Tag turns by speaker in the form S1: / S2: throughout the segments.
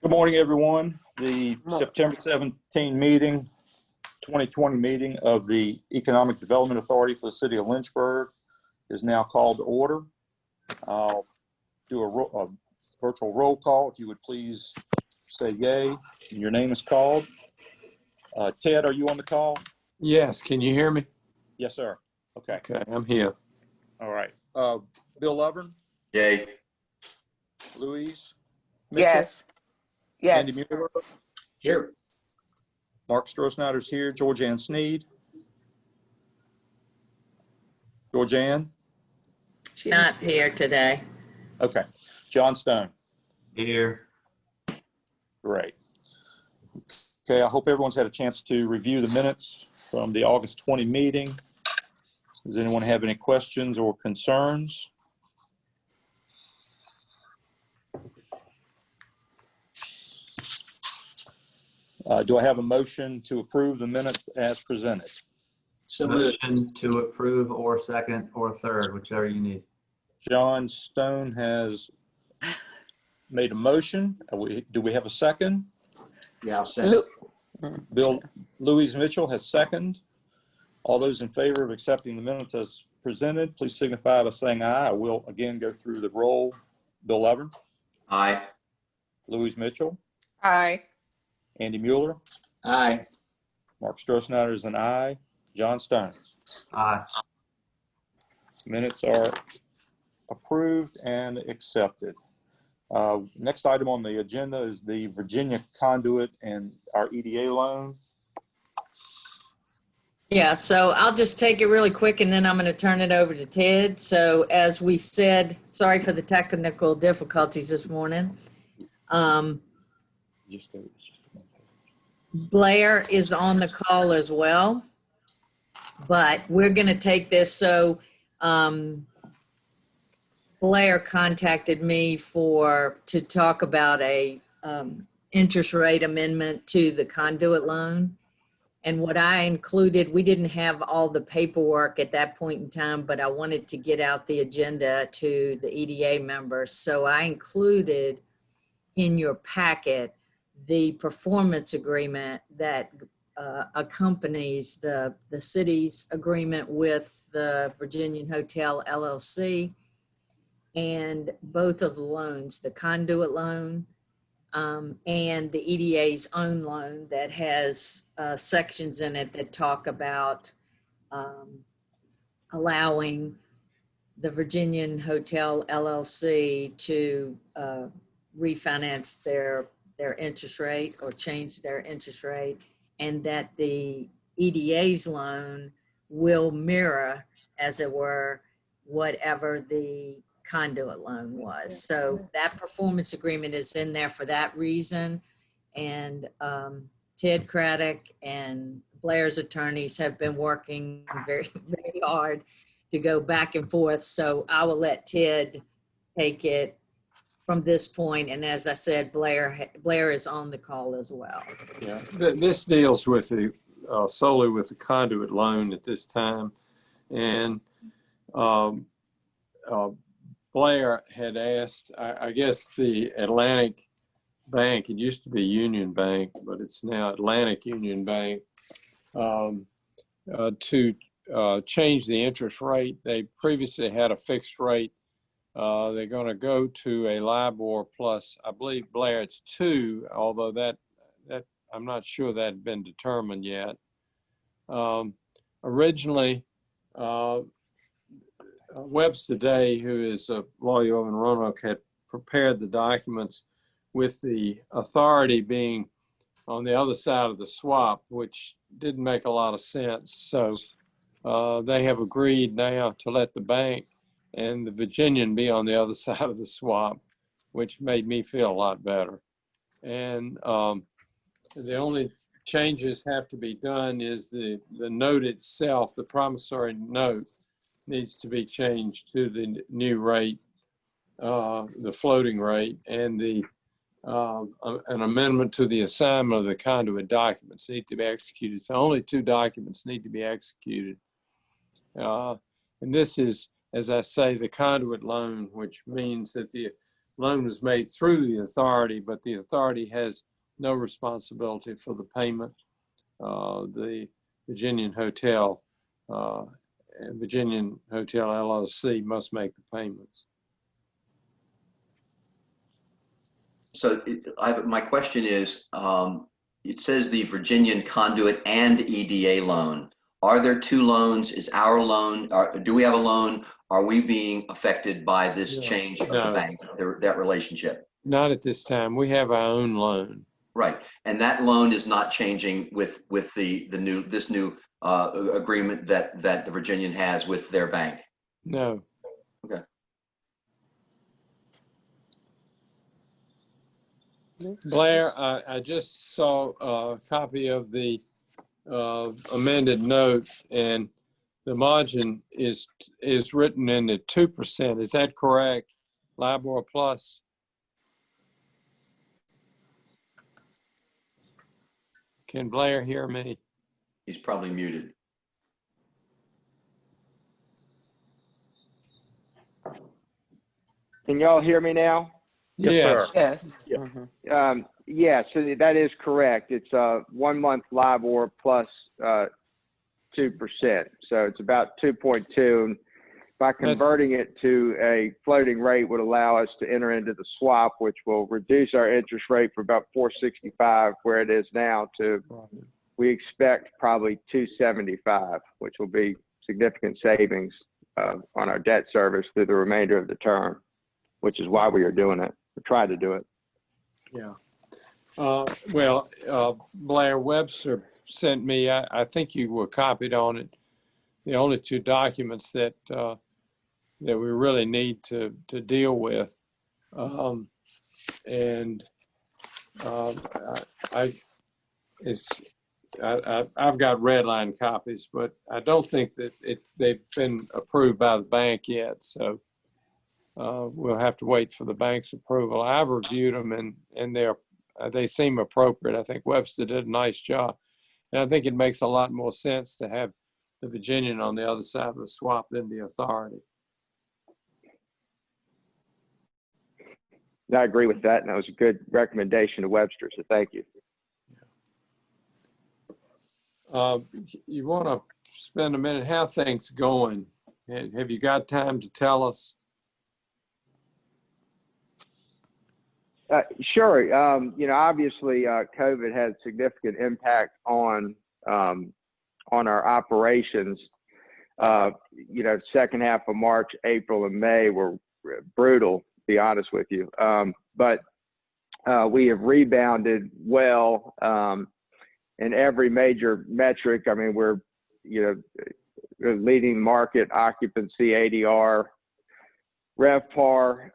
S1: Good morning, everyone. The September 17 meeting, 2020 meeting of the Economic Development Authority for the City of Lynchburg is now called to order. I'll do a virtual roll call. If you would please say yay when your name is called. Ted, are you on the call?
S2: Yes. Can you hear me?
S1: Yes, sir. Okay.
S2: Okay, I'm here.
S1: All right. Bill Lovern?
S3: Yay.
S1: Louise Mitchell?
S4: Yes. Yes.
S1: Andy Mueller?
S3: Here.
S1: Mark Strohsnyder's here. Georgianne Sneed? Georgianne?
S5: She's not here today.
S1: Okay. John Stone?
S3: Here.
S1: Great. Okay, I hope everyone's had a chance to review the minutes from the August 20 meeting. Does anyone have any questions or concerns? Do I have a motion to approve the minutes as presented?
S3: Motion to approve or second or third, whichever you need.
S1: John Stone has made a motion. Do we have a second?
S3: Yeah, I'll second.
S1: Louise Mitchell has second. All those in favor of accepting the minutes as presented, please signify by saying aye. I will again go through the roll. Bill Lovern?
S3: Aye.
S1: Louise Mitchell?
S4: Aye.
S1: Andy Mueller?
S3: Aye.
S1: Mark Strohsnyder is an aye. John Stone?
S3: Aye.
S1: Minutes are approved and accepted. Next item on the agenda is the Virginia conduit and our EDA loan.
S5: Yeah, so I'll just take it really quick and then I'm going to turn it over to Ted. So as we said, sorry for the technical difficulties this morning. Blair is on the call as well, but we're going to take this. So Blair contacted me to talk about a interest rate amendment to the conduit loan. And what I included, we didn't have all the paperwork at that point in time, but I wanted to get out the agenda to the EDA members. So I included in your packet the performance agreement that accompanies the city's agreement with the Virginian Hotel LLC and both of the loans, the conduit loan and the EDA's own loan that has sections in it that talk about allowing the Virginian Hotel LLC to refinance their interest rate or change their interest rate, and that the EDA's loan will mirror, as it were, whatever the conduit loan was. So that performance agreement is in there for that reason. And Ted Craddock and Blair's attorneys have been working very, very hard to go back and forth. So I will let Ted take it from this point. And as I said, Blair is on the call as well.
S2: Yeah, this deals with the solely with the conduit loan at this time, and Blair had asked, I guess the Atlantic Bank, it used to be Union Bank, but it's now Atlantic Union Bank, to change the interest rate. They previously had a fixed rate. They're going to go to a LIBOR plus, I believe, Blair, it's 2, although that I'm not sure that had been determined yet. Originally, Webster Day, who is a lawyer over in Roanoke, had prepared the documents with the authority being on the other side of the swap, which didn't make a lot of sense. So they have agreed now to let the bank and the Virginian be on the other side of the swap, which made me feel a lot better. And the only changes have to be done is the note itself, the promissory note, needs to be changed to the new rate, the floating rate, and an amendment to the assignment of the conduit documents need to be executed. So only 2 documents need to be executed. And this is, as I say, the conduit loan, which means that loan was made through the authority, but the authority has no responsibility for the payment. The Virginian Hotel LLC must make the payments.
S6: So my question is, it says the Virginian Conduit and EDA loan. Are there two loans? Is our loan, do we have a loan? Are we being affected by this
S2: No.
S6: change of
S2: No.
S6: the bank, that relationship?
S2: Not at this time. We have our own loan.
S6: Right, and that loan is not changing with this new agreement that the Virginian has with their bank.
S2: No.
S6: Okay.
S2: Blair, I just saw a copy of the amended note, and the margin is written in the 2%. Is that correct? LIBOR plus? Can Blair hear me?
S6: He's probably muted.
S7: Can y'all hear me now?
S1: Yes, sir.
S4: Yes.
S1: Yeah.
S4: Mhm.
S7: Yeah, so that is correct. It's 1 month LIBOR plus 2%. So it's about 2.2. And by converting it to a floating rate would allow us to enter into the swap, which will reduce our interest rate from about 465 where it is now to, we expect probably 275, which will be significant savings on our debt service through the remainder of the term, which is why we are doing it. We tried to do it.
S2: Yeah. Blair Webster sent me, I think you were copied on it, the only two documents that we really need to deal with. I've got red line copies, but I don't think that they've been approved by the bank yet. So we'll have to wait for the bank's approval. I've reviewed them and they seem appropriate. I think Webster did a nice job. And I think it makes a lot more sense to have the Virginian on the other side of the swap than the authority.
S7: I agree with that, and that was a good recommendation to Webster, so thank you.
S2: You want to spend a minute, how things going? Have you got time to tell us?
S7: Sure. Obviously, COVID had significant impact on our operations. Second half of March, April, and May were brutal, to be honest with you. But we have rebounded well in every major metric. I mean, we're leading market occupancy, ADR, RevPAR,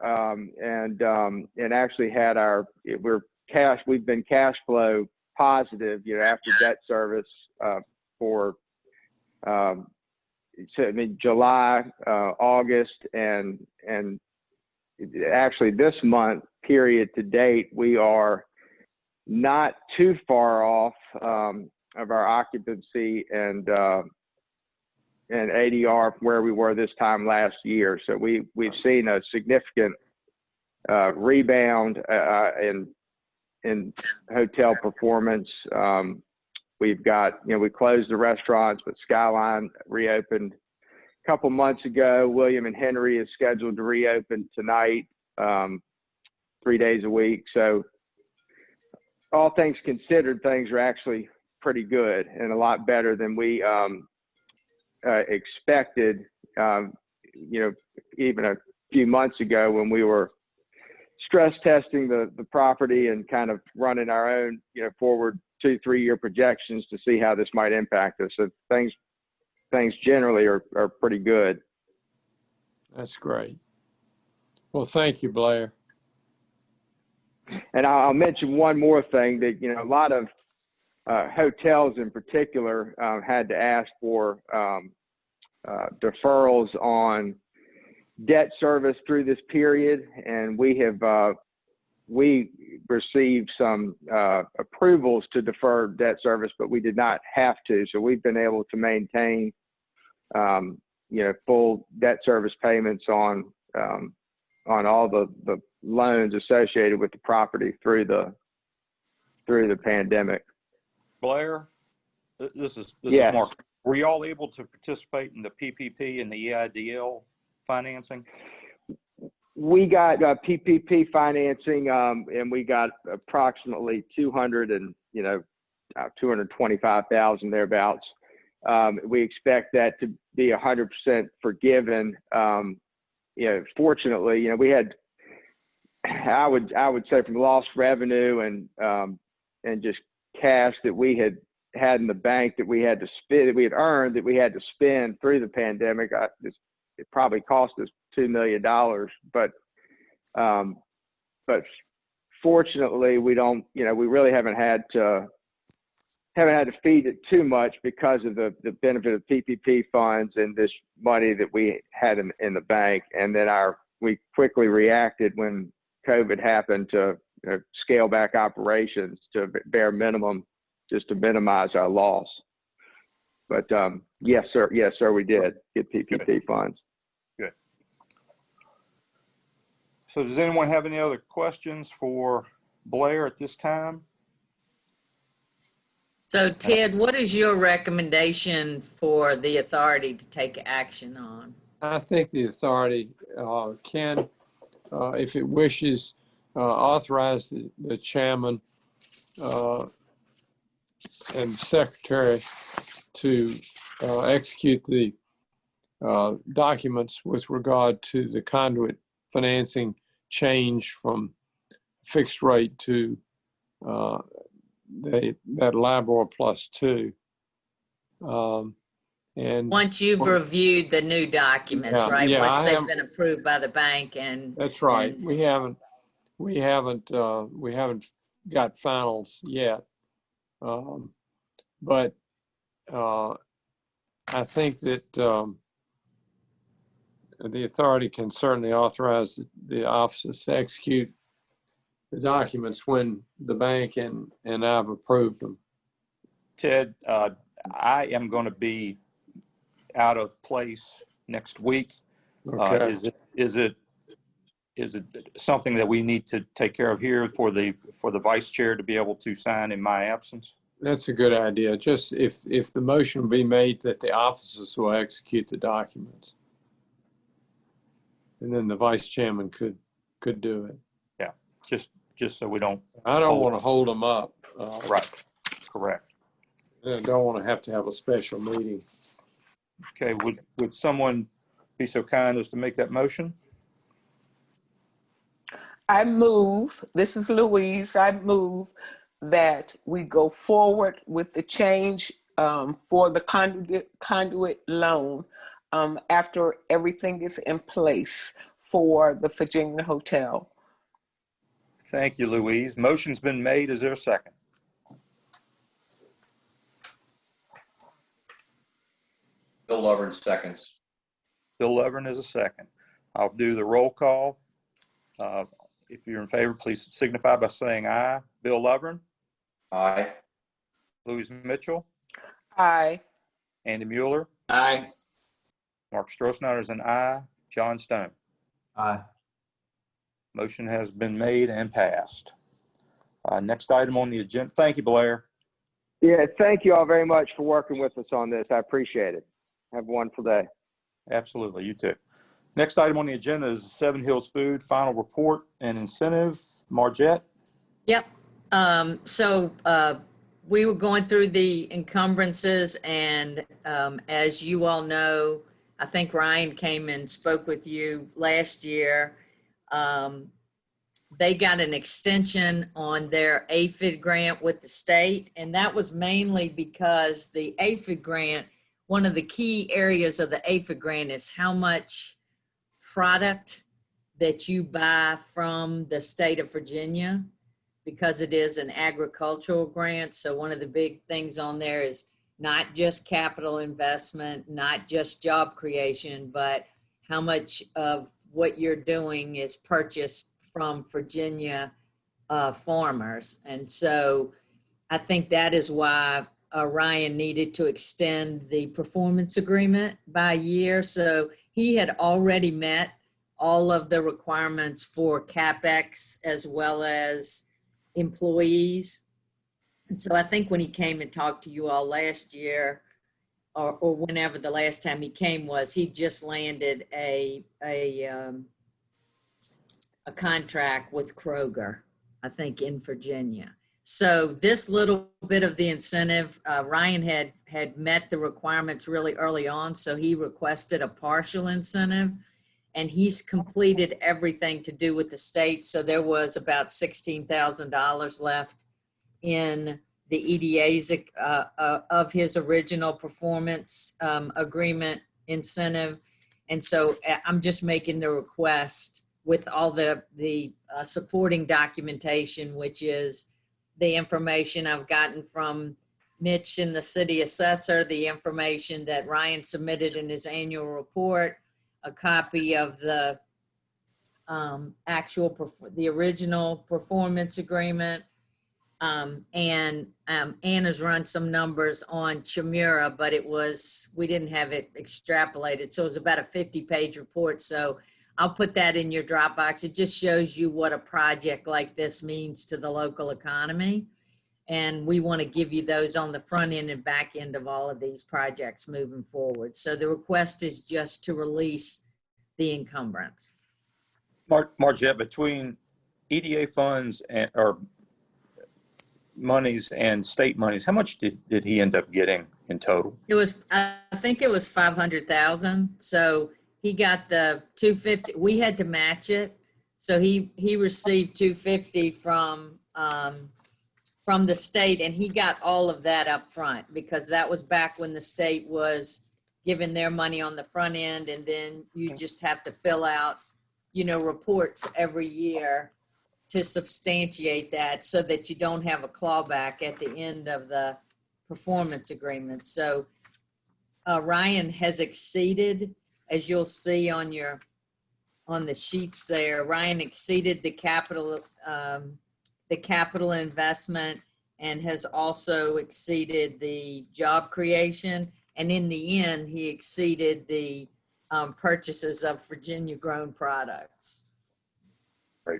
S7: and actually had we've been cash flow positive, after debt service for July, August, and actually this month period to date, we are not too far off of our occupancy and ADR from where we were this time last year. So we've seen a significant rebound in hotel performance. We've got, we closed the restaurants, but Skyline reopened a couple months ago. William and Henry is scheduled to reopen tonight, 3 days a week. So all things considered, things are actually pretty good and a lot better than we expected, even a few months ago when we were stress testing the property and kind of running our own, forward 2-3 year projections to see how this might impact us. So things generally are pretty good.
S2: That's great. Well, thank you, Blair.
S7: And I'll mention one more thing that, a lot of hotels in particular had to ask for deferrals on debt service through this period. And we have, we received some approvals to defer debt service, but we did not have to. So we've been able to maintain, full debt service payments on all the loans associated with the property through the pandemic.
S1: Blair, this is
S7: Yes.
S1: Mark. Were y'all able to participate in the PPP and the EIDL financing?
S7: We got PPP financing, and we got approximately 225,000 thereabouts. We expect that to be 100% forgiven. Fortunately, we had, I would say, from lost revenue and just cash that we had in the bank that we had to spend, that we had earned, that we had to spend through the pandemic. It probably cost us $2 million, but fortunately, we don't. We really haven't had to feed it too much because of the benefit of PPP funds and this money that we had in the bank. And then we quickly reacted when COVID happened to scale back operations to bare minimum, just to minimize our loss. But yes, sir, we did get PPP funds.
S1: Good. So does anyone have any other questions for Blair at this time?
S5: So Ted, what is your recommendation for the authority to take action on?
S2: I think the authority can, if it wishes, authorize the chairman and secretary to execute the documents with regard to the conduit financing change from fixed rate to that LIBOR +2. And
S5: Once you've reviewed the new documents,
S2: Yeah,
S5: right?
S2: yeah,
S5: Once
S2: I
S5: they've
S2: have-
S5: been approved by the bank and.
S2: that's right.
S5: and-
S2: We haven't got finals yet. But I think that the authority can certainly authorize the officers to execute the documents when the bank and I've approved them.
S1: Ted, I am going to be out of place next week.
S2: Okay.
S1: Is it something that we need to take care of here for the vice chair to be able to sign in my absence?
S2: That's a good idea. Just if the motion be made that the officers will execute the documents, and then the vice chairman could do it.
S1: Yeah, just so we don't.
S2: I don't want to hold them up.
S1: Right. Correct.
S2: I don't want to have a special meeting.
S1: Okay. Would someone be so kind as to make that motion?
S4: I move, this is Louise, I move that we go forward with the change for the conduit loan after everything is in place for the Virginia Hotel.
S1: Thank you, Louise. Motion's been made. Is there a second?
S6: Bill Lovern seconds.
S1: Bill Lovern is a second. I'll do the roll call. If you're in favor, please signify by saying aye. Bill Lovern,
S6: Aye.
S1: Louise Mitchell,
S4: Aye.
S1: Andy Mueller,
S8: Aye.
S1: Mark Strohsnyder is an aye. John Stone.
S3: Aye.
S1: Motion has been made and passed. Next item on the agenda. Thank you, Blair.
S7: Yeah, thank you all very much for working with us on this. I appreciate it. Have a wonderful day.
S1: Absolutely. You too. Next item on the agenda is the Seven Hills Food final report and incentive. Margette.
S5: Yep. We were going through the encumbrances, and as you all know, I think Ryan came and spoke with you last year. They got an extension on their APHID grant with the state, and that was mainly because the APHID grant, one of the key areas of the APHID grant is how much product that you buy from the state of Virginia, because it is an agricultural grant. So one of the big things on there is not just capital investment, not just job creation, but how much of what you're doing is purchased from Virginia farmers. And so I think that is why Ryan needed to extend the performance agreement by a year. So he had already met all of the requirements for CapEx as well as employees. And so I think when he came and talked to you all last year, or whenever the last time he came was, he just landed a contract with Kroger, I think in Virginia. So this little bit of the incentive, Ryan had met the requirements really early on, so he requested a partial incentive, and he's completed everything to do with the state. So there was about $16,000 left in the EDA's of his original performance agreement incentive. And so I'm just making the request with all the supporting documentation, which is the information I've gotten from Mitch and the city assessor, the information that Ryan submitted in his annual report, a copy of the the original performance agreement. And Anna's run some numbers on Chimera, but we didn't have it extrapolated. So it was about a 50-page report. So I'll put that in your Dropbox. It just shows you what a project like this means to the local economy. And we want to give you those on the front end and back end of all of these projects moving forward. So the request is just to release the encumbrance.
S1: Margette, between EDA funds or monies and state monies, how much did he end up getting in total?
S5: I think it was 500,000. So he got the 250. We had to match it. So he received 250 from the state, and he got all of that up front because that was back when the state was giving their money on the front end, and then you just have to fill out, reports every year to substantiate that so that you don't have a clawback at the end of the performance agreement. So Ryan has exceeded, as you'll see on the sheets there, Ryan exceeded the capital investment and has also exceeded the job creation. And in the end, he exceeded the purchases of Virginia grown products.
S1: Right.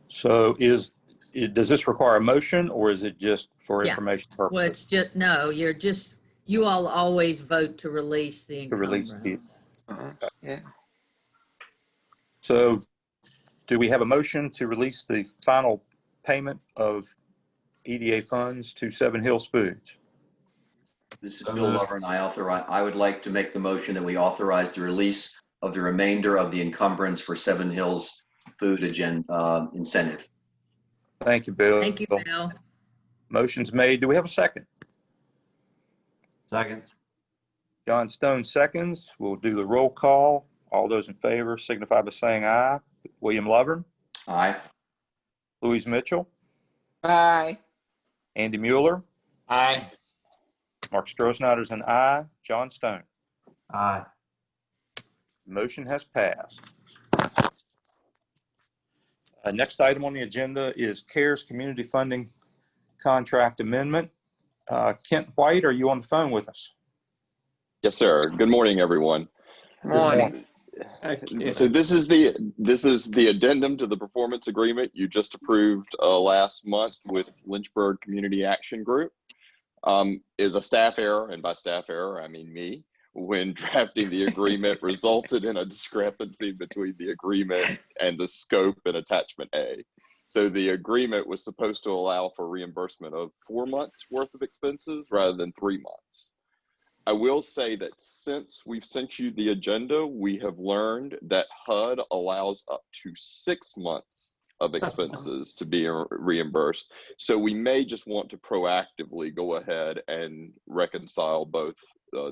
S1: So does this require a motion, or is it just for information purposes?
S5: Well, it's just, no, you all always vote to release the encumbrance.
S4: Yeah.
S1: So do we have a motion to release the final payment of EDA funds to Seven Hills Foods?
S6: This is Bill Lovren. I would like to make the motion that we authorize the release of the remainder of the encumbrance for Seven Hills Food incentive.
S1: Thank you, Bill.
S5: Thank you, Bill.
S1: Motion's made. Do we have a second?
S3: Second.
S1: John Stone seconds. We'll do the roll call. All those in favor signify by saying aye. William Lovren.
S6: Aye.
S1: Louise Mitchell.
S4: Aye.
S1: Andy Mueller.
S8: Aye.
S1: Mark Strohsnyder's an aye. John Stone.
S3: Aye.
S1: Motion has passed. Next item on the agenda is CARES Community Funding Contract Amendment. Kent White, are you on the phone with us?
S9: Yes, sir. Good morning, everyone.
S4: Morning.
S9: So this is the addendum to the performance agreement you just approved last month with Lynchburg Community Action Group. Is a staff error, and by staff error I mean me, when drafting the agreement resulted in a discrepancy between the agreement and the scope in attachment A. So the agreement was supposed to allow for reimbursement of 4 months worth of expenses rather than 3 months. I will say that since we've sent you the agenda, we have learned that HUD allows up to 6 months of expenses to be reimbursed. So we may just want to proactively go ahead and reconcile both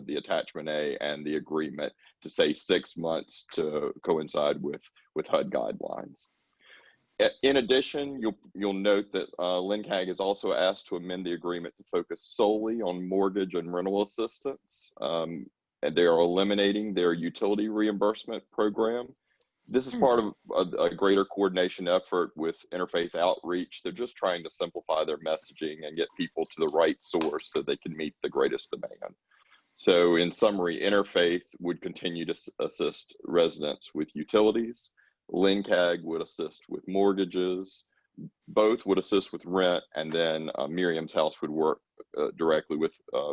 S9: the attachment A and the agreement to say 6 months to coincide with HUD guidelines. In addition, you'll note that LNCAG is also asked to amend the agreement to focus solely on mortgage and rental assistance, and they are eliminating their utility reimbursement program. This is part of a greater coordination effort with interfaith outreach. They're just trying to simplify their messaging and get people to the right source so they can meet the greatest demand. So in summary, Interfaith would continue to assist residents with utilities. LNCAG would assist with mortgages. Both would assist with rent, and then Miriam's house would work directly with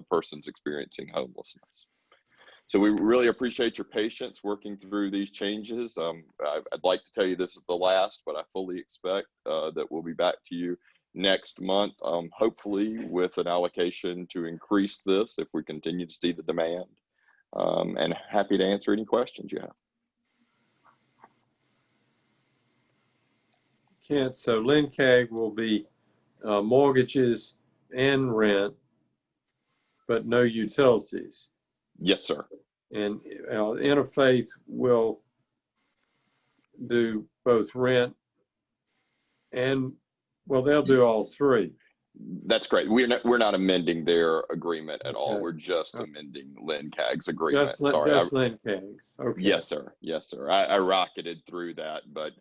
S9: persons experiencing homelessness. So we really appreciate your patience working through these changes. I'd like to tell you this is the last, but I fully expect that we'll be back to you next month, hopefully with an allocation to increase this if we continue to see the demand. And happy to answer any questions you have.
S2: Kent, so LNCAG will be mortgages and rent, but no utilities.
S9: Yes, sir.
S2: And Interfaith will do both rent and, well, they'll do all three.
S9: That's great. We're not amending their agreement at all.
S2: Okay.
S9: We're just amending LNCAG's agreement.
S2: Just
S9: Sorry.
S2: LNCAG's. Okay.
S9: Yes, sir. Yes, sir. I rocketed through that, but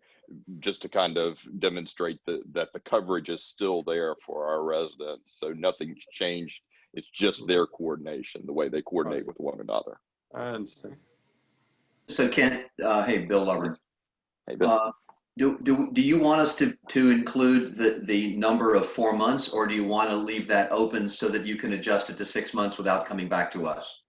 S9: just to kind of demonstrate that the coverage is still there for our residents. So nothing's changed. It's just their coordination, the way they coordinate with one another.
S2: I understand.
S6: So Kent, hey, Bill Lovren.
S9: Hey, Bill.
S6: Do you want us to include the number of 4 months, or do you want to leave that open so that you can adjust it to 6 months without coming back to us?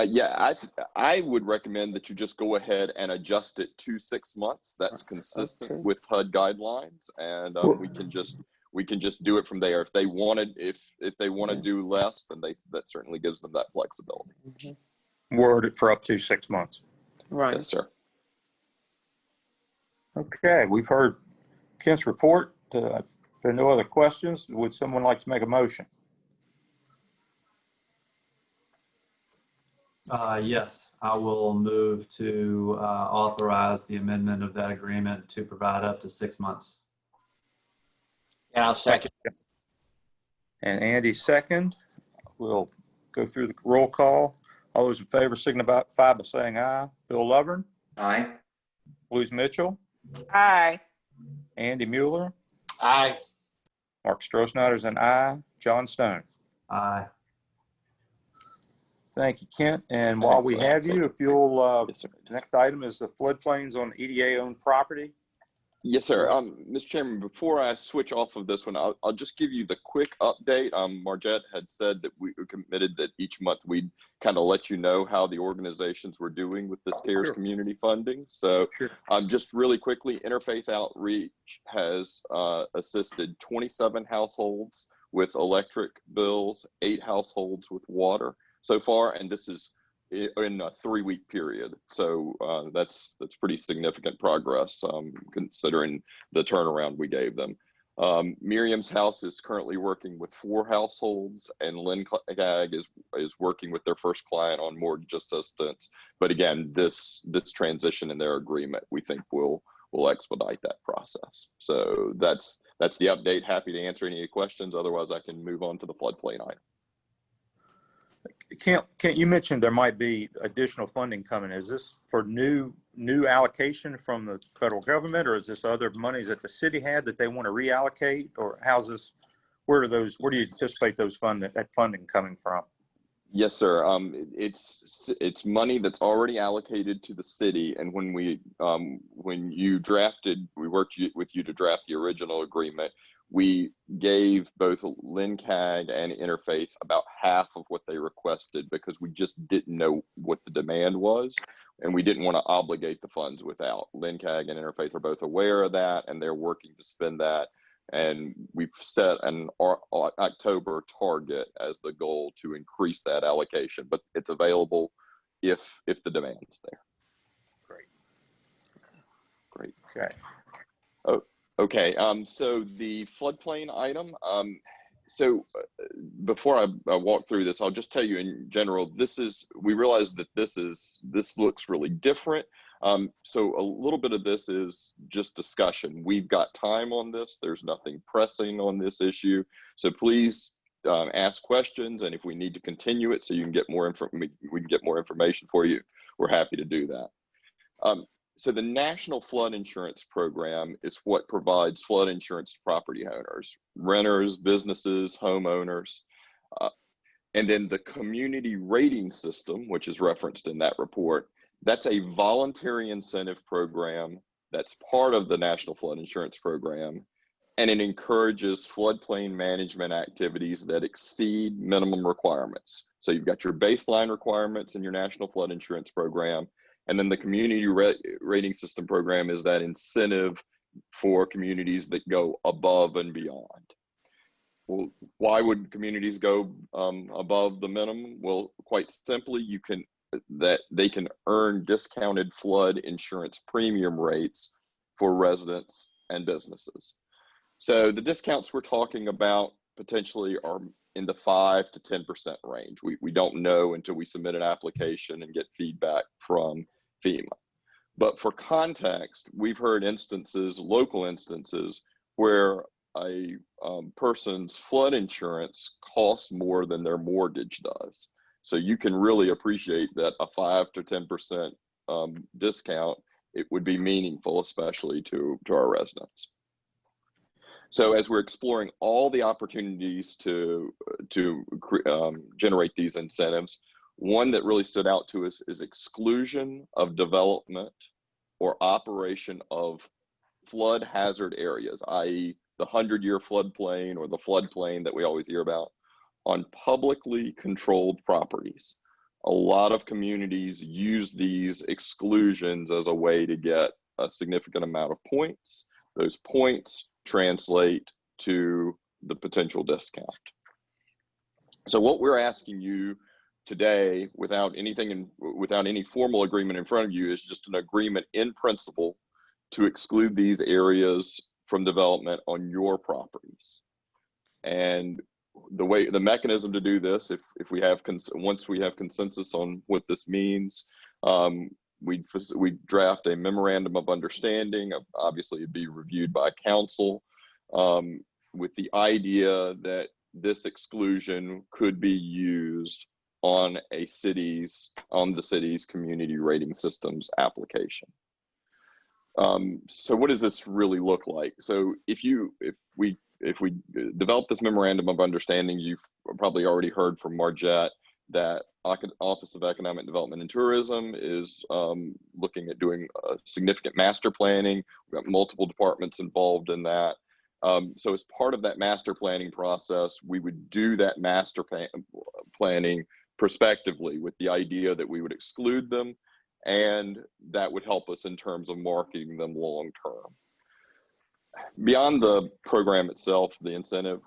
S9: Yeah, I would recommend that you just go ahead and adjust it to 6 months. That's consistent with HUD guidelines, and we can just do it from there. If they wanted, if they want to do less, then that certainly gives them that flexibility.
S1: Word it for up to 6 months.
S4: Right.
S9: Yes, sir.
S1: Okay, we've heard Kent's report. If there are no other questions, would someone like to make a motion?
S3: Yes, I will move to authorize the amendment of that agreement to provide up to 6 months.
S8: And I'll second.
S1: And Andy second. We'll go through the roll call. All those in favor signify by saying aye. Bill Lovren,
S6: Aye.
S1: Louise Mitchell,
S4: Aye.
S1: Andy Mueller,
S8: Aye.
S1: Mark Strohsnyder's an aye. John Stone.
S3: Aye.
S1: Thank you, Kent. And while we have you, if you'll,
S9: Yes, sir.
S1: the next item is the floodplains on EDA-owned property.
S9: Yes, sir. Mr. Chairman, before I switch off of this one, I'll just give you the quick update. Margette had said that we committed that each month we'd kind of let you know how the organizations were doing with this CARES community funding. So just really quickly, Interfaith Outreach has assisted 27 households with electric bills, 8 households with water so far, and this is in a 3-week period. So that's pretty significant progress considering the turnaround we gave them. Miriam's house is currently working with 4 households, and LNCAG is working with their first client on mortgage assistance. But again, this transition in their agreement, we think will expedite that process. So that's the update. Happy to answer any questions. Otherwise, I can move on to the floodplain item.
S1: Kent, you mentioned there might be additional funding coming. Is this for new allocation from the federal government, or is this other monies that the city had that they want to reallocate, or how's this? Where do you anticipate that funding coming from?
S9: Yes, sir. It's money that's already allocated to the city, and when we worked with you to draft the original agreement. We gave both LNCAG and Interfaith about half of what they requested because we just didn't know what the demand was, and we didn't want to obligate the funds without. LNCAG and Interfaith are both aware of that, and they're working to spend that. And we've set an October target as the goal to increase that allocation, but it's available if the demand's there. Great.
S1: Okay.
S9: Okay, so the floodplain item, so before I walk through this, I'll just tell you in general, we realize that this looks really different. So a little bit of this is just discussion. We've got time on this. There's nothing pressing on this issue. So please ask questions, and if we need to continue it so you can get more we can get more information for you, we're happy to do that. So the National Flood Insurance Program is what provides flood insurance to property owners, renters, businesses, homeowners. And then the community rating system, which is referenced in that report, that's a voluntary incentive program that's part of the National Flood Insurance Program, and it encourages floodplain management activities that exceed minimum requirements. So you've got your baseline requirements in your National Flood Insurance Program, and then the community rating system program is that incentive for communities that go above and beyond. Well, why would communities go above the minimum? Well, quite simply, they can earn discounted flood insurance premium rates for residents and businesses. So the discounts we're talking about potentially are in the 5 to 10% range. We don't know until we submit an application and get feedback from FEMA. But for context, we've heard instances, local instances, where a person's flood insurance costs more than their mortgage does. So you can really appreciate that a 5 to 10% discount, it would be meaningful, especially to our residents. So as we're exploring all the opportunities to generate these incentives, one that really stood out to us is exclusion of development or operation of flood hazard areas, i.e. the 100-year floodplain or the floodplain that we always hear about, on publicly controlled properties. A lot of communities use these exclusions as a way to get a significant amount of points. Those points translate to the potential discount. So what we're asking you today, without any formal agreement in front of you, is just an agreement in principle to exclude these areas from development on your properties. And the mechanism to do this, once we have consensus on what this means, we draft a memorandum of understanding. Obviously, it'd be reviewed by council, with the idea that this exclusion could be used on the city's community rating systems application. So what does this really look like? So if we develop this memorandum of understanding, you've probably already heard from Margette that Office of Economic Development and Tourism is looking at doing significant master planning. We've got multiple departments involved in that. So as part of that master planning process, we would do that master planning prospectively with the idea that we would exclude them, and that would help us in terms of marketing them long term. Beyond the program itself, the incentive,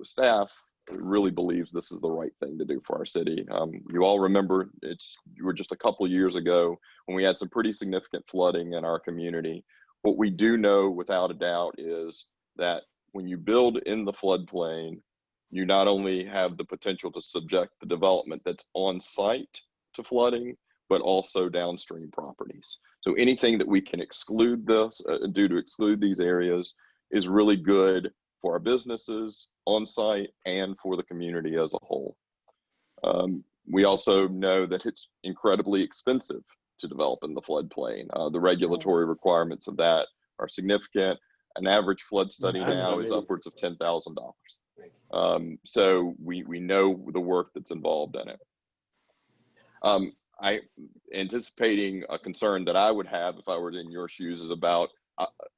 S9: staff really believes this is the right thing to do for our city. You all remember you were just a couple of years ago when we had some pretty significant flooding in our community. What we do know without a doubt is that when you build in the floodplain, you not only have the potential to subject the development that's on site to flooding, but also downstream properties. So anything that we can exclude to exclude these areas is really good for our businesses on site and for the community as a whole. We also know that it's incredibly expensive to develop in the floodplain. The regulatory requirements of that are significant. An average flood study now is upwards of $10,000. So we know the work that's involved in it. I anticipating a concern that I would have if I were in your shoes is about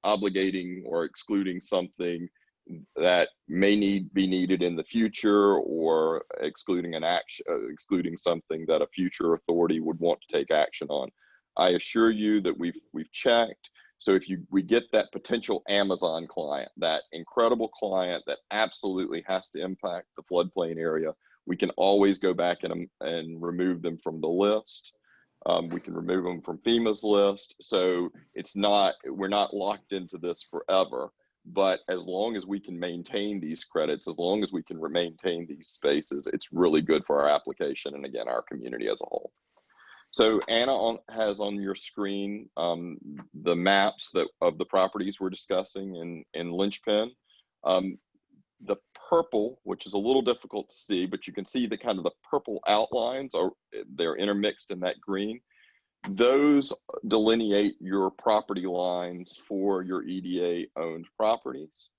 S9: obligating or excluding something that may be needed in the future, or excluding something that a future authority would want to take action on. I assure you that we've checked. So if we get that potential Amazon client, that incredible client that absolutely has to impact the floodplain area, we can always go back and remove them from the list. We can remove them from FEMA's list. So we're not locked into this forever, but as long as we can maintain these credits, as long as we can maintain these spaces, it's really good for our application and, again, our community as a whole. So Anna has on your screen the maps of the properties we're discussing in Lynchpin. The purple, which is a little difficult to see, but you can see the kind of the purple outlines they're intermixed in that green. Those delineate your property lines for your EDA owned properties.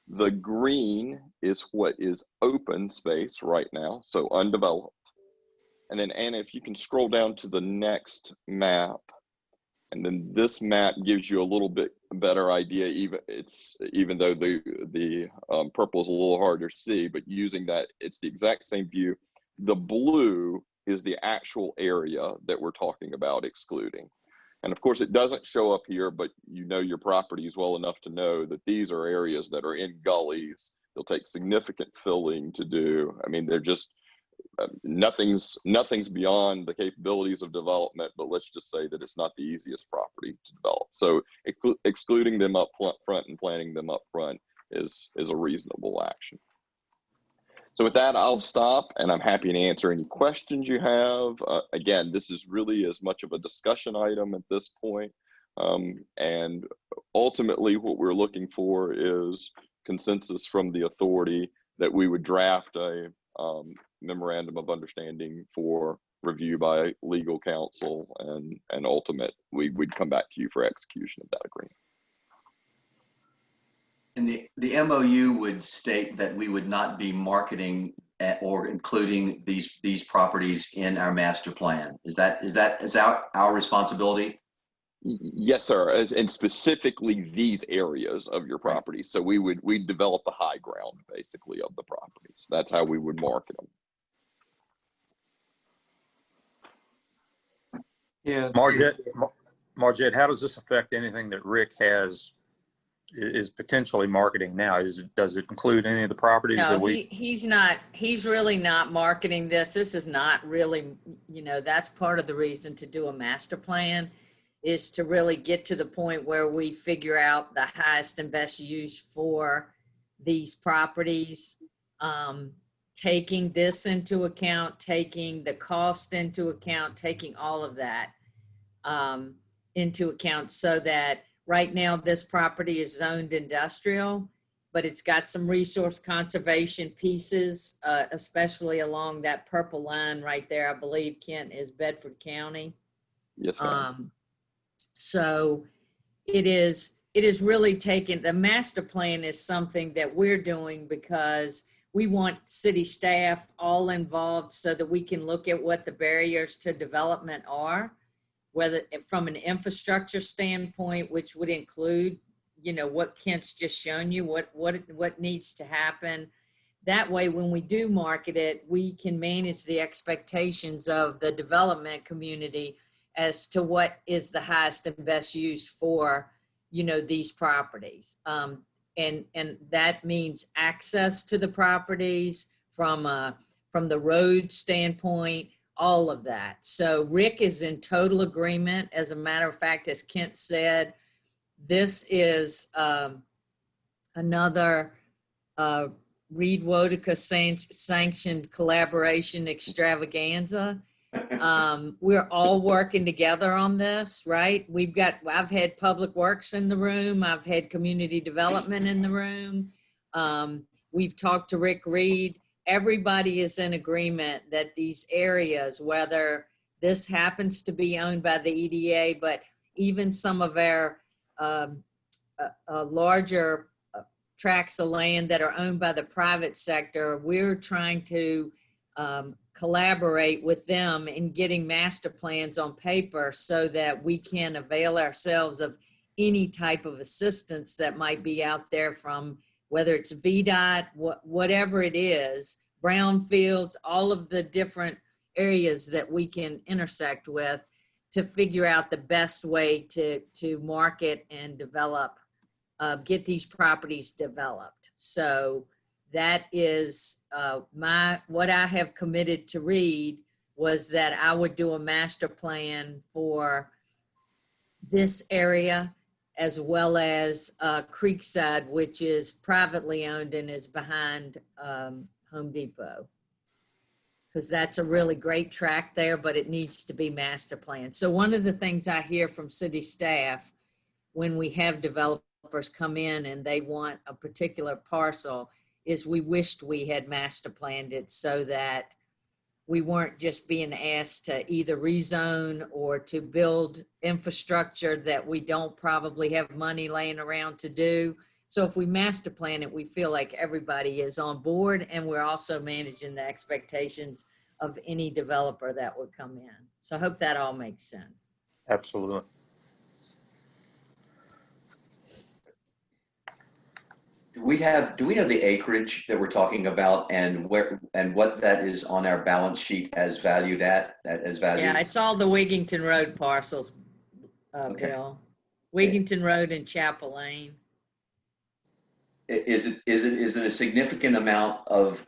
S9: The green is what is open space right now, so undeveloped. And then Anna, if you can scroll down to the next map, and then this map gives you a little bit better idea. Even though the purple is a little harder to see, but using that, it's the exact same view. The blue is the actual area that we're talking about excluding. And of course, it doesn't show up here, but you know your properties well enough to know that these are areas that are in gullies. They'll take significant filling to do. I mean, they're just, nothing's beyond the capabilities of development, but let's just say that it's not the easiest property to develop. So excluding them up front and planning them up front is a reasonable action. So with that, I'll stop, and I'm happy to answer any questions you have. Again, this is really as much of a discussion item at this point. And ultimately, what we're looking for is consensus from the authority that we would draft a memorandum of understanding for review by legal counsel, and ultimate, we'd come back to you for execution of that agreement.
S6: And the MOU would state that we would not be marketing or including these properties in our master plan. Is that our responsibility?
S9: Yes, sir. And specifically these areas of your property. So we'd develop the high ground basically of the properties. That's how we would market them.
S2: Yeah.
S1: Margette, how does this affect anything that Rick is potentially marketing now? Does it include any of the properties that
S5: No, he's really not marketing this. This is not really, that's part of the reason to do a master plan, is to really get to the point where we figure out the highest and best use for these properties, taking this into account, taking the cost into account, taking all of that into account, so that right now this property is zoned industrial, but it's got some resource conservation pieces, especially along that purple line right there. I believe, Kent, is Bedford County.
S9: Yes, ma'am.
S5: So it is really taken, the master plan is something that we're doing because we want city staff all involved so that we can look at what the barriers to development are, whether from an infrastructure standpoint, which would include, what Kent's just shown you, what needs to happen. That way, when we do market it, we can manage the expectations of the development community as to what is the highest and best use for, these properties. And that means access to the properties from the road standpoint, all of that. So Rick is in total agreement. As a matter of fact, as Kent said, this is another Reed Wotica sanctioned collaboration extravaganza. We're all working together on this, right? I've had Public Works in the room. I've had Community Development in the room. We've talked to Rick Reed. Everybody is in agreement that these areas, whether this happens to be owned by the EDA, but even some of our larger tracts of land that are owned by the private sector, we're trying to collaborate with them in getting master plans on paper so that we can avail ourselves of any type of assistance that might be out there from, whether it's VDOT, whatever it is, brownfields, all of the different areas that we can intersect with to figure out the best way to market and develop, get these properties developed. So that is what I have committed to Reed, was that I would do a master plan for this area, as well as Creekside, which is privately owned and is behind Home Depot. Because that's a really great tract there, but it needs to be master planned. So one of the things I hear from city staff when we have developers come in and they want a particular parcel is we wished we had master planned it so that we weren't just being asked to either rezone or to build infrastructure that we don't probably have money laying around to do. So if we master plan it, we feel like everybody is on board, and we're also managing the expectations of any developer that would come in. So I hope that all makes sense.
S1: Absolutely.
S6: Do we know the acreage that we're talking about and where and what that is on our balance sheet as valued at, as valued?
S5: Yeah, it's all the Wigington Road parcels,
S6: Okay.
S5: Bill. Wigington Road and Chapel Lane.
S6: Is it a significant amount of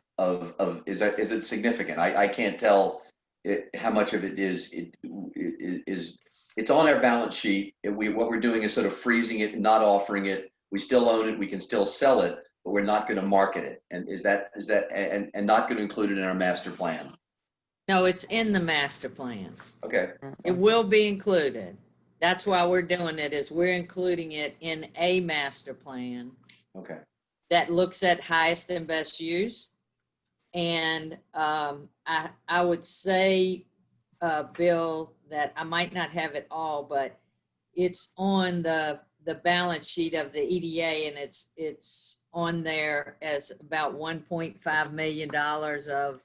S6: is it significant? I can't tell how much of it is it's on our balance sheet. What we're doing is sort of freezing it, not offering it. We still own it. We can still sell it, but we're not going to market it. And is that and not going to include it in our master plan?
S5: No, it's in the master plan.
S6: Okay.
S5: It will be included. That's why we're doing it, is we're including it in a master plan
S6: Okay.
S5: that looks at highest and best use. And I would say, Bill, that I might not have it all, but it's on the balance sheet of the EDA, and it's on there as about $1.5 million of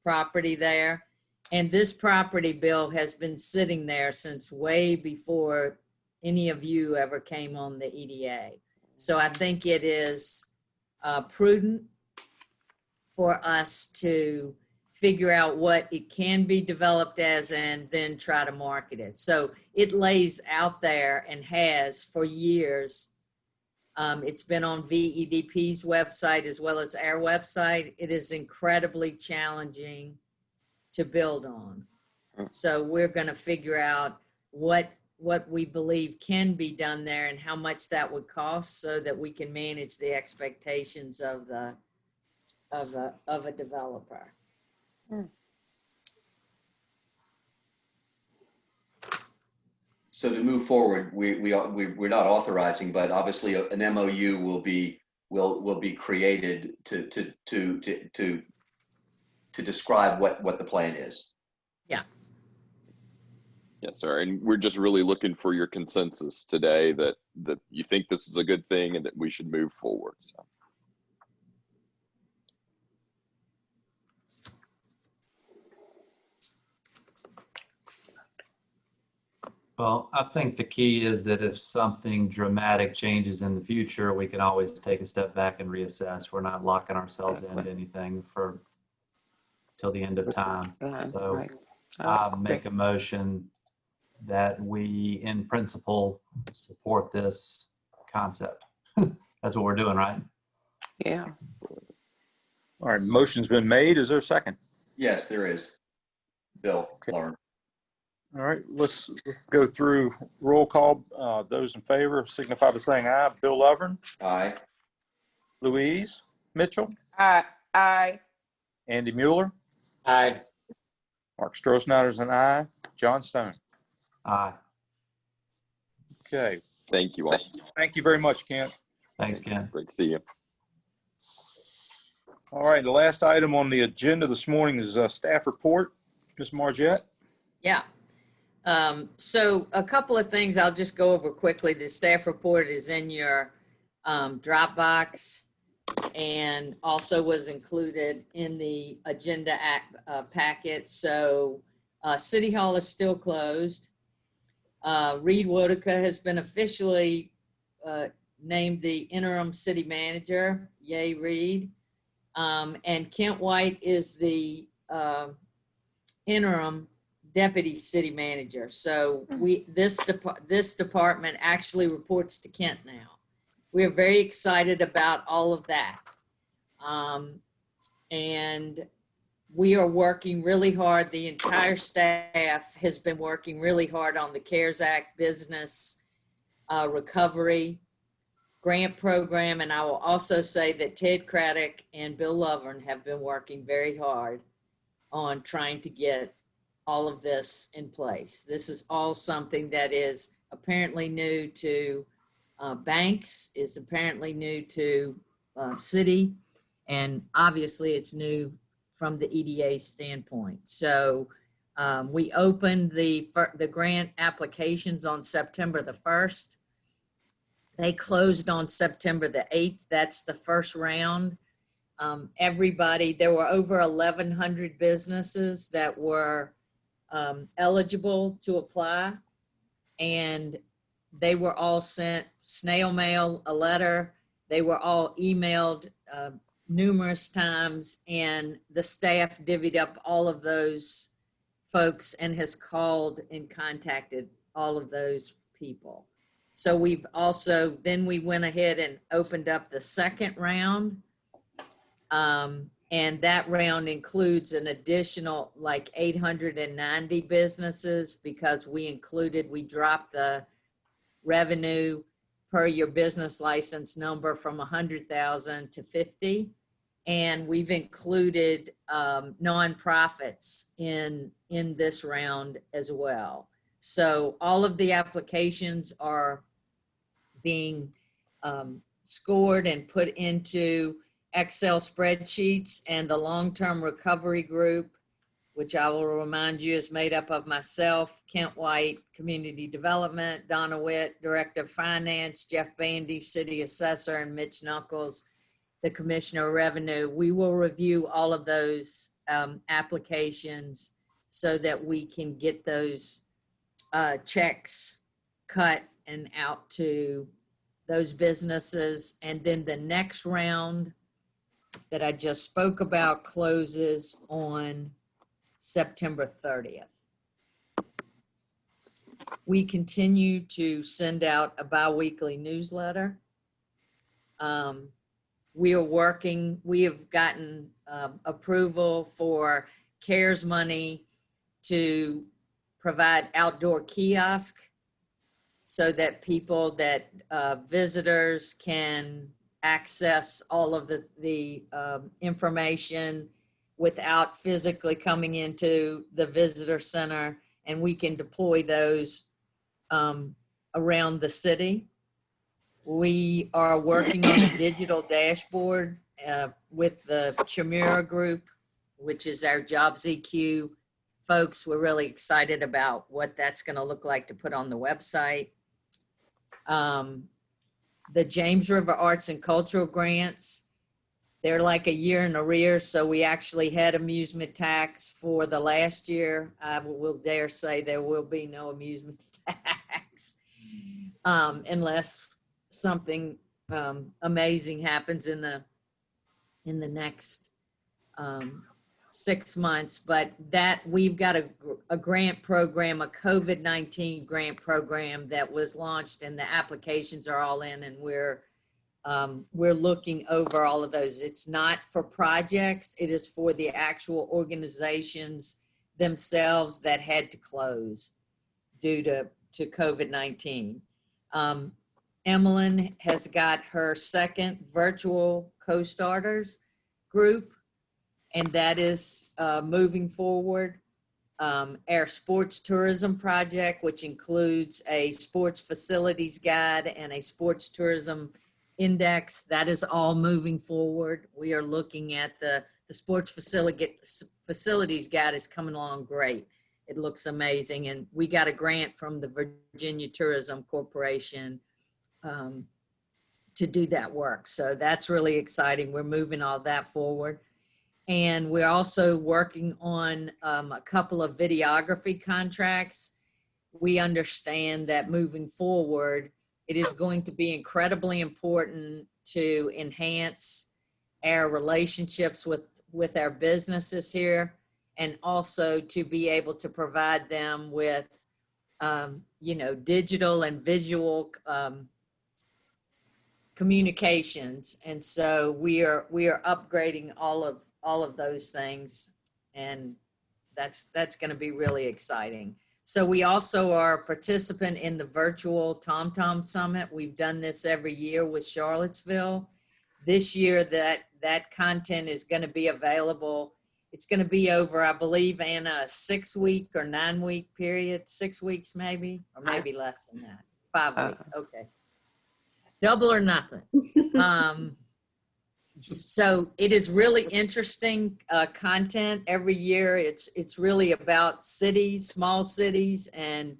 S5: property there. And this property, Bill, has been sitting there since way before any of you ever came on the EDA. So I think it is prudent for us to figure out what it can be developed as and then try to market it. So it lays out there and has for years. It's been on VEDP's website as well as our website. It is incredibly challenging to build on. So we're going to figure out what we believe can be done there and how much that would cost, so that we can manage the expectations of a developer.
S6: So to move forward, we're not authorizing, but obviously an MOU will be created to describe what the plan is.
S5: Yeah.
S9: Yes, sir. And we're just really looking for your consensus today that you think this is a good thing and that we should move forward. So.
S3: Well, I think the key is that if something dramatic changes in the future, we can always take a step back and reassess. We're not locking ourselves into anything for till the end of time. So
S4: Right.
S3: I make a motion that we, in principle, support this concept. That's what we're doing, right?
S4: Yeah.
S1: All right, motion's been made. Is there a second?
S6: Yes, there is. Bill,
S1: Okay.
S6: Lauren.
S1: All right, let's go through roll call. Those in favor signify by saying aye. Bill Lovren,
S6: Aye.
S1: Louise Mitchell,
S4: Aye.
S1: Andy Mueller,
S8: Aye.
S1: Mark Strohsnyder's an aye. John Stone.
S3: Aye.
S1: Okay.
S9: Thank you all.
S1: Thank you very much, Kent.
S3: Thanks, Ken.
S9: Great to see you.
S1: All right, the last item on the agenda this morning is a staff report. Ms. Margette.
S5: Yeah. So a couple of things I'll just go over quickly. The staff report is in your Dropbox and also was included in the agenda packet. So City Hall is still closed. Reed Wotica has been officially named the interim city manager. Yay, Reed. And Kent White is the interim deputy city manager. So this department actually reports to Kent now. We are very excited about all of that. And we are working really hard. The entire staff has been working really hard on the CARES Act business recovery grant program. And I will also say that Ted Craddock and Bill Lovern have been working very hard on trying to get all of this in place. This is all something that is apparently new to banks, is apparently new to city, and obviously it's new from the EDA standpoint. So we opened the grant applications on September the 1st. They closed on September the 8th. That's the first round. There were over 1,100 businesses that were eligible to apply, and they were all sent snail mail, a letter. They were all emailed numerous times, and the staff divvied up all of those folks and has called and contacted all of those people. So we went ahead and opened up the second round. And that round includes an additional like 890 businesses because we dropped the revenue per your business license number from 100,000 to 50. And we've included nonprofits in this round as well. So all of the applications are being scored and put into Excel spreadsheets, and the long-term recovery group, which I will remind you is made up of myself, Kent White, Community Development, Donna Witt, Director of Finance, Jeff Bandy, City Assessor, and Mitch Knuckles, the Commissioner of Revenue. We will review all of those applications so that we can get those checks cut and out to those businesses. And then the next round that I just spoke about closes on September 30th. We continue to send out a bi-weekly newsletter. We have gotten approval for CARES money to provide outdoor kiosk so that visitors can access all of the information without physically coming into the visitor center, and we can deploy those around the city. We are working on a digital dashboard with the Chimera Group, which is our Jobs EQ folks. We're really excited about what that's going to look like to put on the website. The James River Arts and Cultural Grants, they're like a year in arrears, so we actually had amusement tax for the last year. I will dare say there will be no amusement tax unless something amazing happens in the next 6 months. But that we've got a grant program, a COVID-19 grant program that was launched, and the applications are all in, and we're looking over all of those. It's not for projects, it is for the actual organizations themselves that had to close due to COVID-19. Emmeline has got her second virtual co-starters group, and that is moving forward. Our sports tourism project, which includes a sports facilities guide and a sports tourism index, that is all moving forward. We are looking at the sports facilities guide is coming along great. It looks amazing, and we got a grant from the Virginia Tourism Corporation to do that work. So that's really exciting. We're moving all that forward. And we're also working on a couple of videography contracts. We understand that moving forward, it is going to be incredibly important to enhance our relationships with our businesses here, and also to be able to provide them with, digital and visual communications. And so we are upgrading all of those things, and that's going to be really exciting. So we also are a participant in the virtual TomTom Summit. We've done this every year with Charlottesville. This year that content is going to be available. It's going to be over, I believe, in a 6-week or 9-week period, 6 weeks maybe, or maybe less than that, 5 weeks. Okay. Double or nothing. So it is really interesting content every year. It's really about cities, small cities, and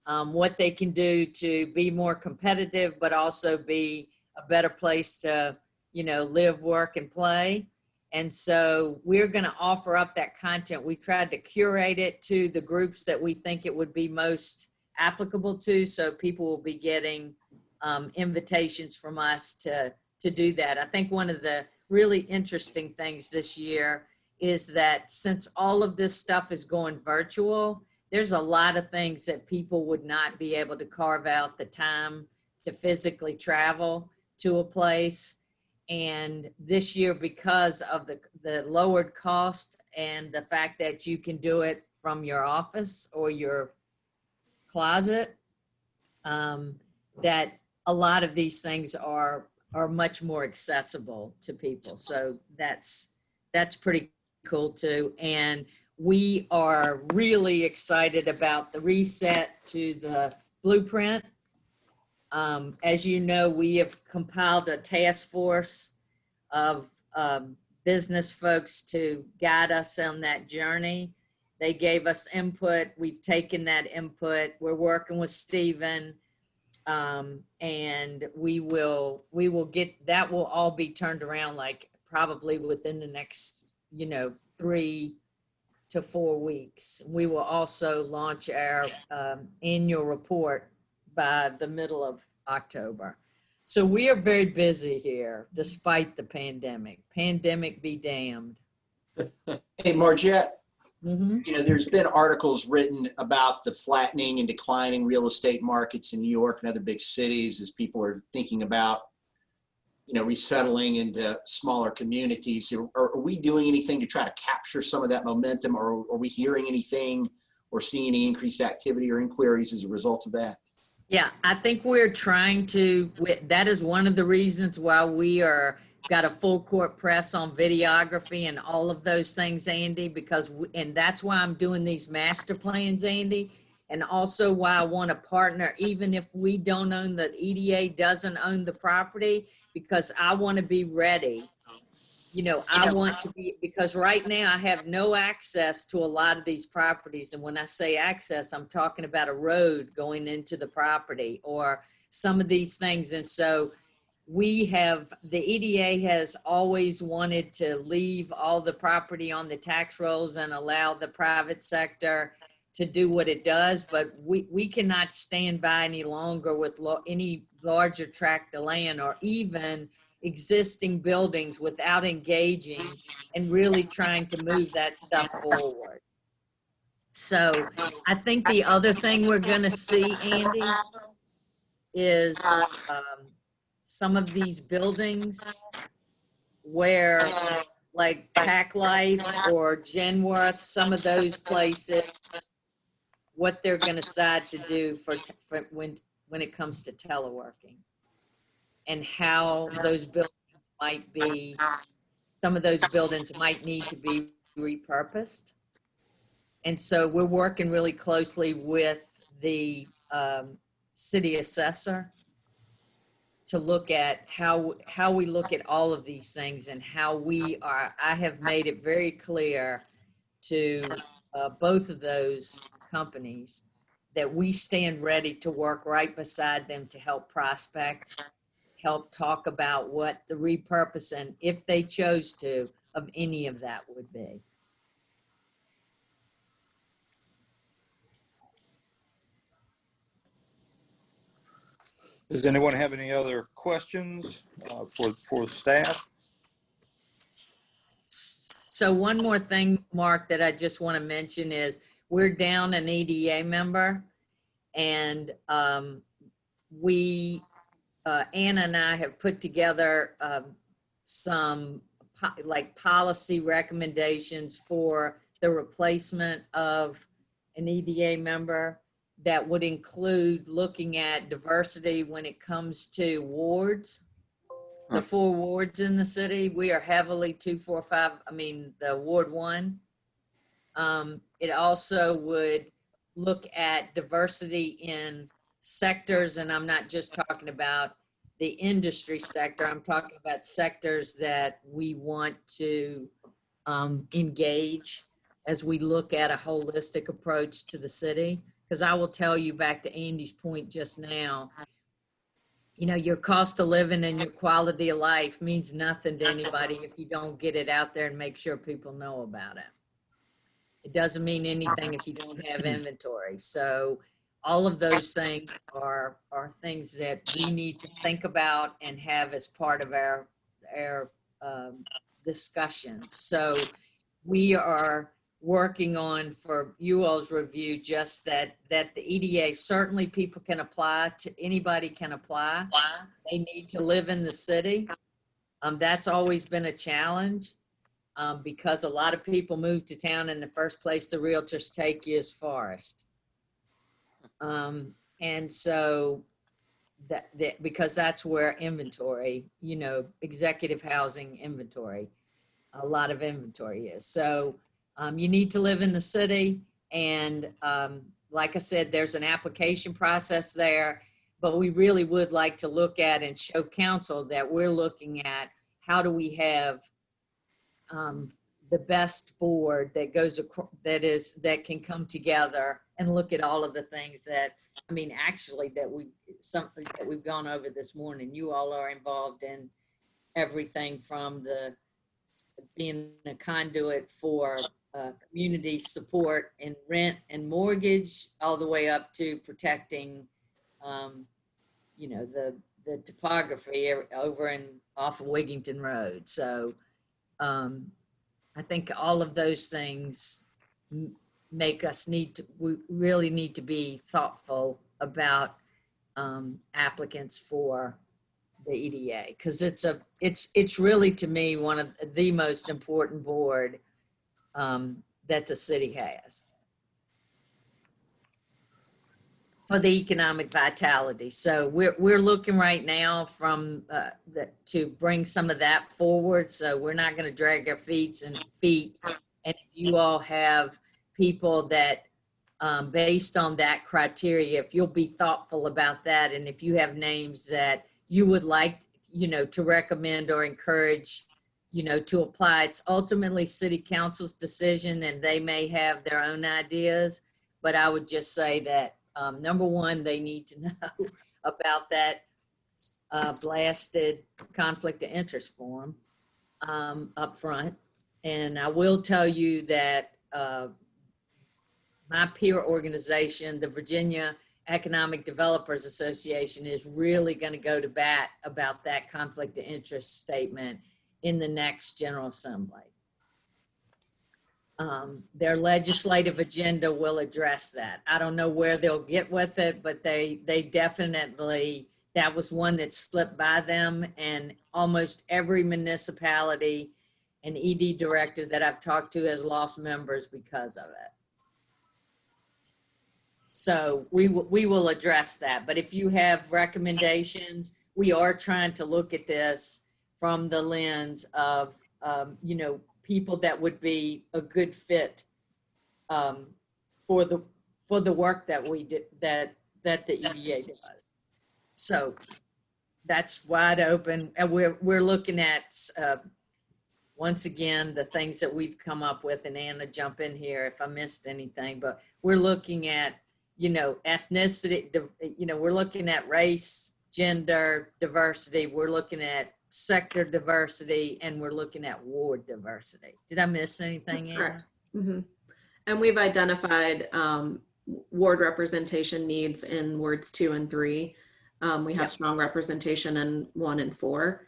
S5: what they can do to be more competitive, but also be a better place to, live, work, and play. And so we're going to offer up that content. We tried to curate it to the groups that we think it would be most applicable to. So people will be getting invitations from us to do that. I think one of the really interesting things this year is that since all of this stuff is going virtual, there's a lot of things that people would not be able to carve out the time to physically travel to a place. And this year, because of the lowered cost and the fact that you can do it from your office or your closet, that a lot of these things are much more accessible to people. So that's pretty cool too. And we are really excited about the reset to the blueprint. As you know, we have compiled a task force of business folks to guide us on that journey. They gave us input. We've taken that input. We're working with Stephen, and we will get that will all be turned around like probably within the next 3 to 4 weeks. We will also launch our annual report by the middle of October. So we are very busy here, despite the pandemic. Pandemic be damned.
S10: Hey, Margette,
S5: Mm-hmm.
S10: there's been articles written about the flattening and declining real estate markets in New York and other big cities as people are thinking about, resettling into smaller communities. Are we doing anything to try to capture some of that momentum, or are we hearing anything or seeing any increased activity or inquiries as a result of that?
S5: Yeah, I think we're trying to, that is one of the reasons why we got a full court press on videography and all of those things, Andy, and that's why I'm doing these master plans, Andy, and also why I want to partner, even if we don't own the EDA doesn't own the property, because I want to be ready. I want to be, because right now I have no access to a lot of these properties. And when I say access, I'm talking about a road going into the property or some of these things. And so the EDA has always wanted to leave all the property on the tax rolls and allow the private sector to do what it does, but we cannot stand by any longer with any larger tract of land or even existing buildings without engaging and really trying to move that stuff forward. So I think the other thing we're going to see, Andy, is some of these buildings where, like Pack Life or Genworth, some of those places, what they're going to decide to do for when it comes to teleworking, and how those buildings might be, some of those buildings might need to be repurposed. And so we're working really closely with the city assessor to look at how we look at all of these things and how I have made it very clear to both of those companies that we stand ready to work right beside them to help prospect, help talk about what the repurposing, if they chose to, of any of that would be.
S1: Does anyone have any other questions for staff?
S5: So one more thing, Mark, that I just want to mention is we're down an EDA member, and Anna and I have put together some policy recommendations for the replacement of an EDA member that would include looking at diversity when it comes to wards. The 4 wards in the city, we are heavily 2, 4, 5, the Ward 1. It also would look at diversity in sectors, and I'm not just talking about the industry sector, I'm talking about sectors that we want to engage as we look at a holistic approach to the city. because I will tell you, back to Andy's point just now, you know, your cost of living and your quality of life means nothing to anybody if you don't get it out there and make sure people know about it. It doesn't mean anything if you don't have inventory. So all of those things are things that we need to think about and have as part of our discussions. So we are working on, for you all's review, just that the EDA, certainly people can apply to, anybody can apply. They need to live in the city. That's always been a challenge because a lot of people move to town and the first place the realtors take you is Forest. And so that because that's where inventory, you know, executive housing inventory, a lot of inventory is. So you need to live in the city. And like I said, there's an application process there, but we really would like to look at and show council that we're looking at how do we have the best board that goes that can come together and look at all of the things that, I mean, actually something that we've gone over this morning. You all are involved in everything from being a conduit for community support in rent and mortgage, all the way up to protecting, you know, the topography over and off of Wigington Road. So I think all of those things make us we really need to be thoughtful about applicants for the EDA, because it's really, to me, one of the most important board that the city has for the economic vitality. So we're looking right now to bring some of that forward. So we're not going to drag our feet. And if you all have people that based on that criteria, if you'll be thoughtful about that, and if you have names that you would like, you know, to recommend or encourage, you know, to apply, it's ultimately city council's decision, and they may have their own ideas. But I would just say that number one, they need to know about that blasted conflict of interest form up front. And I will tell you that my peer organization, the Virginia Economic Developers Association, is really going to go to bat about that conflict of interest statement in the next General Assembly. Their legislative agenda will address that. I don't know where they'll get with it, but they definitely, that was one that slipped by them, and almost every municipality and ED director that I've talked to has lost members because of it. So we will address that. But if you have recommendations, we are trying to look at this from the lens of, you know, people that would be a good fit for the work that we did, that the EDA does. So that's wide open, and we're looking at once again the things that we've come up with. And Anna, jump in here if I missed anything. But we're looking at, you know, ethnicity. You know, we're looking at race, gender diversity. We're looking at sector diversity, and we're looking at ward diversity. Did I miss anything?
S11: That's correct. Mm-hmm. And we've identified ward representation needs in wards 2 and 3. We have strong representation in 1 and 4,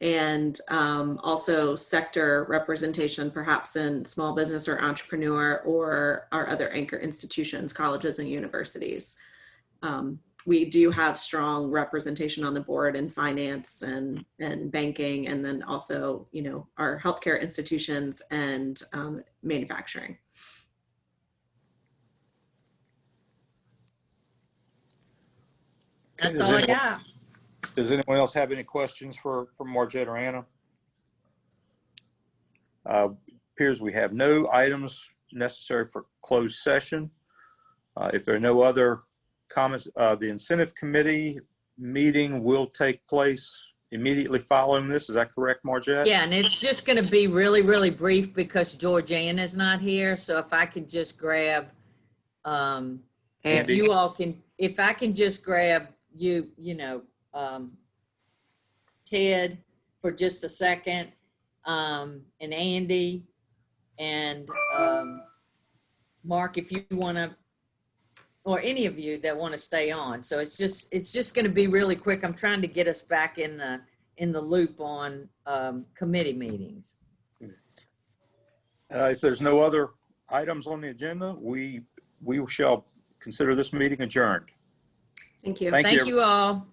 S11: and also sector representation, perhaps in small business or entrepreneur or our other anchor institutions, colleges and universities. We do have strong representation on the board in finance and banking, and then also, you know, our healthcare institutions and manufacturing.
S5: That's all I got.
S1: Does anyone else have any questions for Margette or Anna? Appears we have no items necessary for closed session. If there are no other comments, the incentive committee meeting will take place immediately following this. Is that correct, Margette?
S5: Yeah, and it's just going to be really, really brief because Georgianne is not here. So if I could just grab If you all can, if I can just grab you, Ted for just a second, and Andy and Mark, if you want to, or any of you that want to stay on. So it's just going to be really quick. I'm trying to get us back in the loop on committee meetings.
S1: If there's no other items on the agenda, we shall consider this meeting adjourned.
S11: Thank you.
S1: Thank
S5: Thank you all.